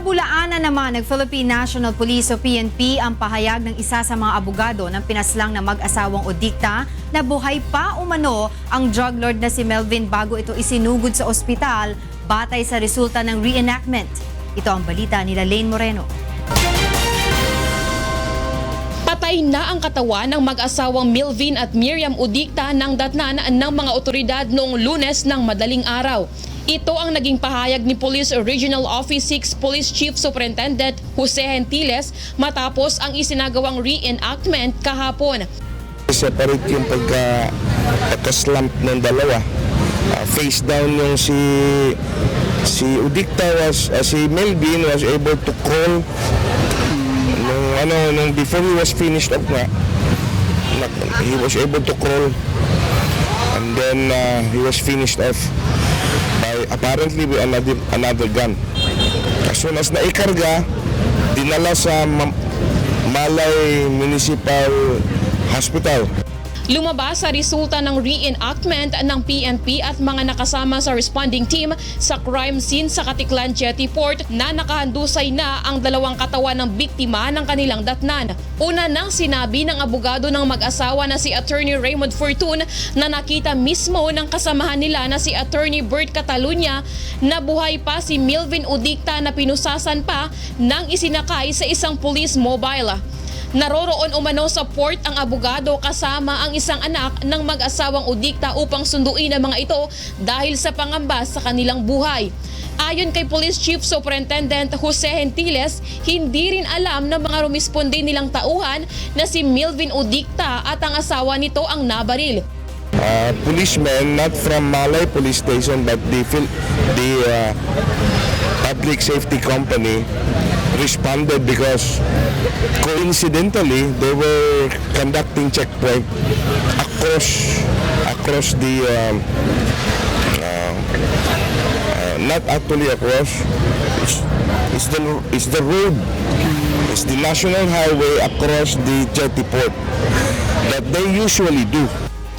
Bulaanan naman ng Philippine National Police o PNP ang pahayag ng isa sa mga abogado ng pinaslang na mag-asawang Udikta na buhay pa umano ang drug lord na si Melvin bago ito isinugod sa ospital batay sa resulta ng reenactment. Ito ang balita nila Lane Moreno. Patay na ang katawan ng mag-asawang Melvin at Miriam Udikta nang datnan ng mga otoridad noong Lunes ng madaling araw. Ito ang naging pahayag ni Police Regional Office 6 Police Chief Superintendent Jose Gentiles matapos ang isinagawang reenactment kahapon. Separate yung pagka-slump ng dalawa. Face down yung si Udikta si Melvin was able to crawl nung before he was finished up nga. He was able to crawl and then he was finished off by apparently with another gun. As soon as naikarga, dinala sa Malay Municipal Hospital. Lumabas sa resulta ng reenactment ng PNP at mga nakasama sa responding team sa crime scene sa Katiklan Jetty Port na nakahandusay na ang dalawang katawan ng biktima ng kanilang datnan. Una nang sinabi ng abogado ng mag-asawa na si Attorney Raymond Fortun na nakita mismo ng kasamahan nila na si Attorney Bert Catalunya na buhay pa si Melvin Udikta na pinusasan pa nang isinakay sa isang police mobile. Naroroon umano sa port ang abogado kasama ang isang anak ng mag-asawang Udikta upang sunduin ang mga ito dahil sa pangamba sa kanilang buhay. Ayon kay Police Chief Superintendent Jose Gentiles, hindi rin alam ng mga rumisponde nilang tauhan na si Melvin Udikta at ang asawa nito ang nabaril. Policemen not from Malay Police Station but the public safety company responded because coincidentally they were conducting checkpoint across the not actually across, it's the road, it's the national highway across the jetty port that they usually do.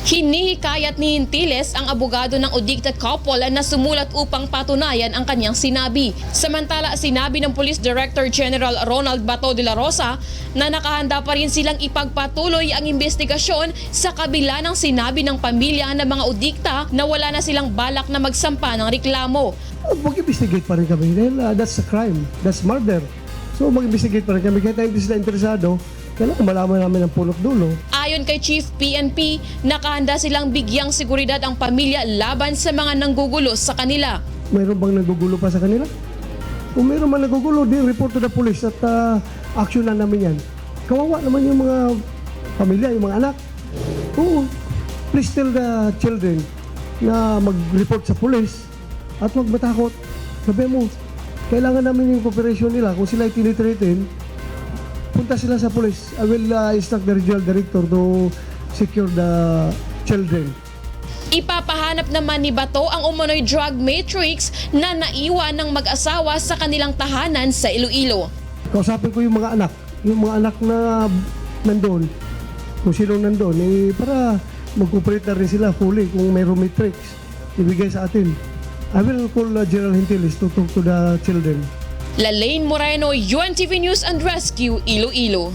Hinihikayat ni Gentiles ang abogado ng Udikta couple na sumulat upang patunayan ang kanyang sinabi. Samantala, sinabi ng Police Director General Ronald Bato de la Rosa na nakahanda pa rin silang ipagpatuloy ang investigasyon sa kabila ng sinabi ng pamilya ng mga Udikta na wala na silang balak na magsampa ng reklamo. Mag-investigate pa rin kami dahil that's a crime, that's murder. So mag-investigate pa rin kami kahit hindi sila interesado. Kailangan malaman namin ang punot dulo. Ayon kay Chief PNP, nakahanda silang bigyang seguridad ang pamilya laban sa mga nanggugulo sa kanila. Mayroon bang nanggugulo pa sa kanila? Kung mayroon man nanggugulo, di report to the police at action na namin yan. Kawawa naman yung mga pamilya, yung mga anak. Oo, please tell the children na mag-report sa police at huwag matakot. Sabi mo, kailangan namin yung cooperation nila. Kung sila ay tinitreatin, punta sila sa police. I will instruct the regional director to secure the children. Ipapahanap naman ni Bato ang umano'y drug matrix na naiwan ng mag-asawa sa kanilang tahanan sa Iloilo. Kausapin ko yung mga anak na nandoon, kung sino nandoon, para mag-cooperate na rin sila fully kung mayroong matrix ibigay sa atin. I will call General Gentiles to talk to the children. Lane Moreno, UNTV News and Rescue, Iloilo.